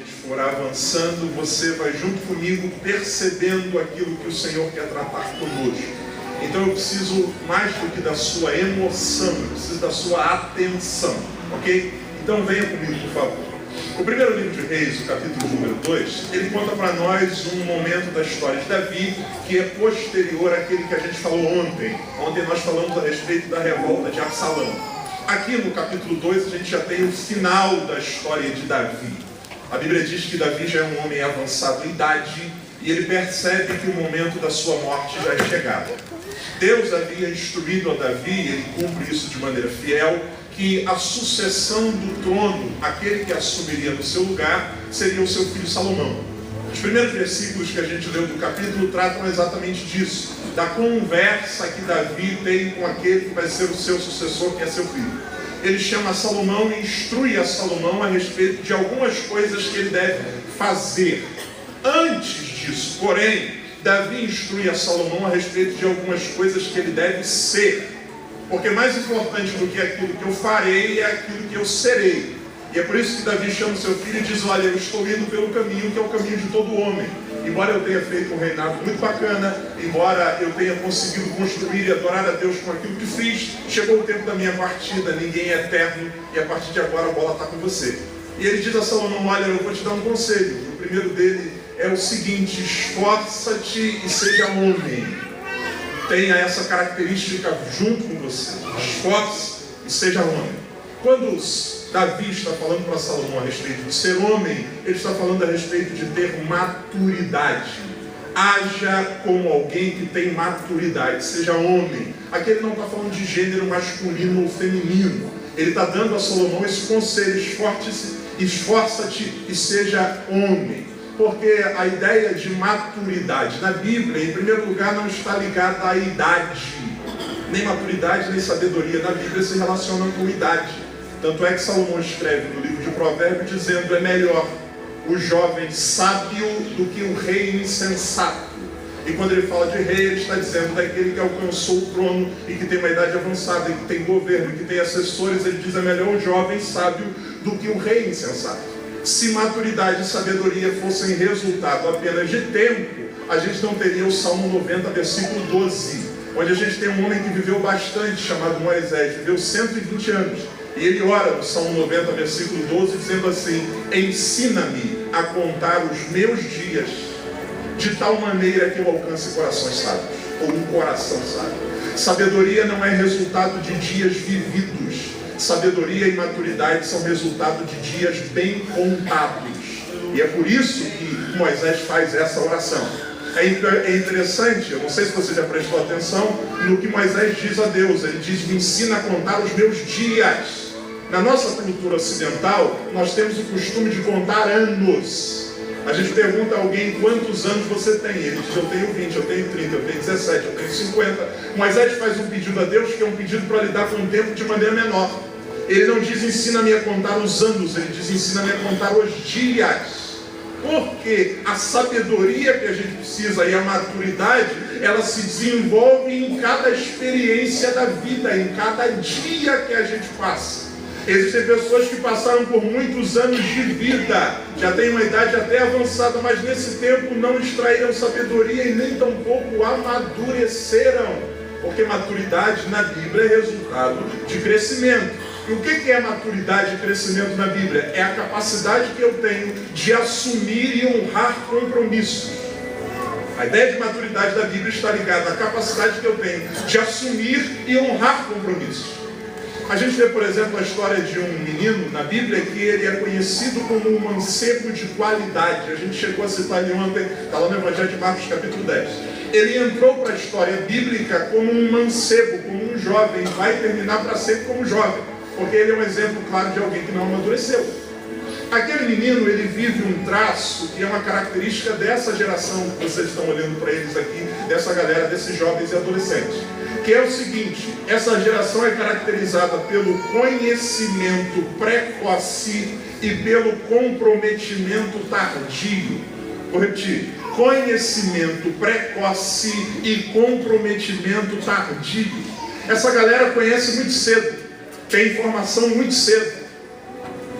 for avançando, você vai junto comigo percebendo aquilo que o Senhor quer tratar conosco. Então eu preciso mais do que da sua emoção, eu preciso da sua atenção, ok? Então venha comigo, por favor. O primeiro livro de Reis, o capítulo número 2, ele conta para nós um momento da história de Davi que é posterior àquele que a gente falou ontem. Ontem nós falamos a respeito da revolta de Absalão. Aqui no capítulo 2 a gente já tem o final da história de Davi. A Bíblia diz que Davi já é um homem avançado em idade e ele percebe que o momento da sua morte já é chegado. Deus havia instruído a Davi, e ele cumpre isso de maneira fiel, que a sucessão do trono, aquele que assumiria no seu lugar, seria o seu filho Salomão. Os primeiros versículos que a gente leu do capítulo tratam exatamente disso, da conversa que Davi tem com aquele que vai ser o seu sucessor, que é seu filho. Ele chama Salomão e instrui a Salomão a respeito de algumas coisas que ele deve fazer. Antes disso, porém, Davi instrui a Salomão a respeito de algumas coisas que ele deve ser. Porque mais importante do que aquilo que eu farei é aquilo que eu serei. E é por isso que Davi chama o seu filho e diz: olha, eu estou indo pelo caminho que é o caminho de todo homem. Embora eu tenha feito um reinado muito bacana, embora eu tenha conseguido construir e adorar a Deus com aquilo que fiz, chegou o tempo da minha partida, ninguém é eterno, e a partir de agora a bola está com você. E ele diz a Salomão: olha, eu vou te dar um conselho. O primeiro dele é o seguinte: esforça-te e seja homem. Tenha essa característica junto com você. Esforce e seja homem. Quando Davi está falando para Salomão a respeito de ser homem, ele está falando a respeito de ter maturidade. Haja como alguém que tem maturidade, seja homem. Aqui ele não está falando de gênero masculino ou feminino. Ele está dando a Salomão esse conselho: esforça-te e seja homem. Porque a ideia de maturidade na Bíblia, em primeiro lugar, não está ligada à idade. Nem maturidade, nem sabedoria na Bíblia se relacionam com idade. Tanto é que Salomão escreve no livro de Provérbios dizendo: é melhor o jovem sábio do que o rei insensato. E quando ele fala de rei, ele está dizendo daquele que alcançou o trono e que tem uma idade avançada, e que tem governo, e que tem assessores. Ele diz: é melhor o jovem sábio do que o rei insensato. Se maturidade e sabedoria fossem resultado apenas de tempo, a gente não teria o Salmo 90, versículo 12, onde a gente tem um homem que viveu bastante, chamado Moisés, viveu 120 anos. E ele ora no Salmo 90, versículo 12, dizendo assim: ensina-me a contar os meus dias, de tal maneira que eu alcance corações sábios, ou um coração sábio. Sabedoria não é resultado de dias vividos. Sabedoria e maturidade são resultado de dias bem contados. E é por isso que Moisés faz essa oração. É interessante, eu não sei se você já prestou atenção no que Moisés diz a Deus. Ele diz: me ensina a contar os meus dias. Na nossa cultura ocidental, nós temos o costume de contar anos. A gente pergunta a alguém: quantos anos você tem? Ele diz: eu tenho 20, eu tenho 30, eu tenho 17, eu tenho 50. Moisés faz um pedido a Deus que é um pedido para lidar com o tempo de maneira menor. Ele não diz: ensina-me a contar os anos, ele diz: ensina-me a contar os dias. Porque a sabedoria que a gente precisa e a maturidade, ela se desenvolve em cada experiência da vida, em cada dia que a gente passa. Existem pessoas que passaram por muitos anos de vida, já têm uma idade até avançada, mas nesse tempo não extraíram sabedoria e nem tampouco amadureceram. Porque maturidade na Bíblia é resultado de crescimento. E o que é maturidade e crescimento na Bíblia? É a capacidade que eu tenho de assumir e honrar compromissos. A ideia de maturidade da Bíblia está ligada à capacidade que eu tenho de assumir e honrar compromissos. A gente vê, por exemplo, a história de um menino na Bíblia que ele é conhecido como um mancebo de qualidade. A gente chegou a citar ele ontem, está lá no Evangelho de Marcos, capítulo 10. Ele entrou para a história bíblica como um mancebo, como um jovem, vai terminar para sempre como jovem, porque ele é um exemplo claro de alguém que não amadureceu. Aquele menino, ele vive um traço que é uma característica dessa geração que vocês estão olhando para eles aqui, dessa galera, desses jovens e adolescentes, que é o seguinte: essa geração é caracterizada pelo conhecimento precoce e pelo comprometimento tardio. Vou repetir: conhecimento precoce e comprometimento tardio. Essa galera conhece muito cedo, tem informação muito cedo,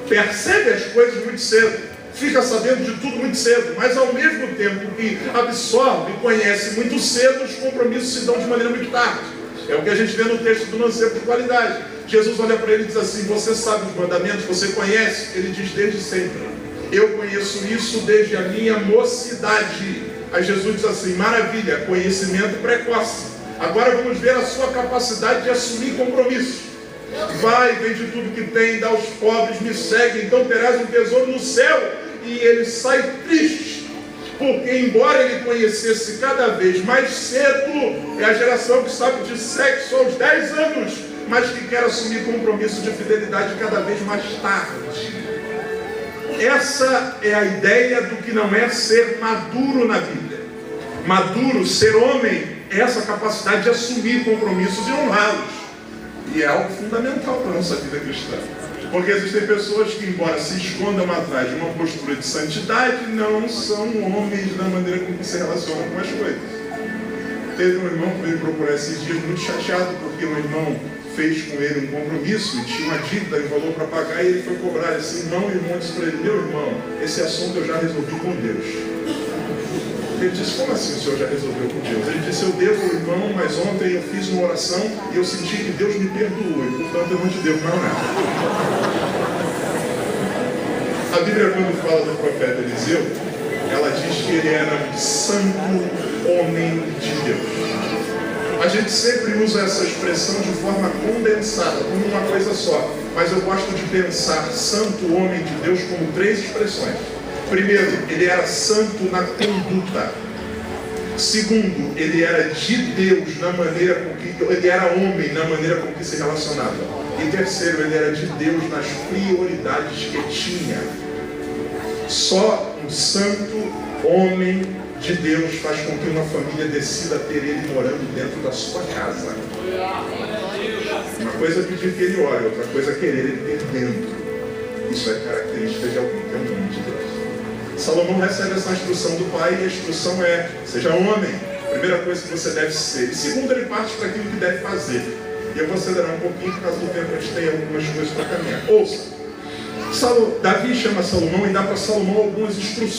percebe as coisas muito cedo, fica sabendo de tudo muito cedo, mas ao mesmo tempo que absorve e conhece muito cedo, os compromissos se dão de maneira muito tarde. É o que a gente vê no texto do mancebo de qualidade. Jesus olha para ele e diz assim: você sabe os mandamentos, você conhece? Ele diz: desde sempre. Eu conheço isso desde a minha mocidade. Aí Jesus diz assim: maravilha, conhecimento precoce. Agora vamos ver a sua capacidade de assumir compromissos. Vai, vende tudo que tem, dá aos pobres, me segue, então terás um tesouro no céu. E ele sai triste, porque embora ele conhecesse cada vez mais cedo, é a geração que sabe de sexo aos 10 anos, mas que quer assumir compromisso de fidelidade cada vez mais tarde. Essa é a ideia do que não é ser maduro na vida. Maduro, ser homem, é essa capacidade de assumir compromissos e honrá-los. E é algo fundamental para a nossa vida cristã. Porque existem pessoas que, embora se escondam atrás de uma postura de santidade, não são homens da maneira como se relacionam com as coisas. Teve um irmão que veio procurar esses dias muito chateado porque um irmão fez com ele um compromisso e tinha uma dívida e valor para pagar, e ele foi cobrar. Esse irmão disse para ele: meu irmão, esse assunto eu já resolvi com Deus. Ele disse: como assim o senhor já resolveu com Deus? Ele disse: eu devo ao irmão, mas ontem eu fiz uma oração e eu senti que Deus me perdoou, e portanto eu não te devo mais nada. A Bíblia, quando fala do profeta Eliseu, ela diz que ele era um santo homem de Deus. A gente sempre usa essa expressão de forma condensada, como uma coisa só, mas eu gosto de pensar santo homem de Deus como 3 expressões. Primeiro, ele era santo na conduta. Segundo, ele era de Deus na maneira com que ele era homem, na maneira com que se relacionava. E terceiro, ele era de Deus nas prioridades que tinha. Só um santo homem de Deus faz com que uma família decida ter ele morando dentro da sua casa. Uma coisa é pedir que ele ore, outra coisa é querer ele ter dentro. Isso é característica de alguém que é um homem de Deus. Salomão recebe essa instrução do pai, e a instrução é: seja homem. Primeira coisa que você deve ser. E segundo, ele parte para aquilo que deve fazer. E eu vou acelerar um pouquinho, por causa do tempo a gente tem algumas coisas para caminhar. Ouça, Davi chama Salomão e dá para Salomão algumas instruções.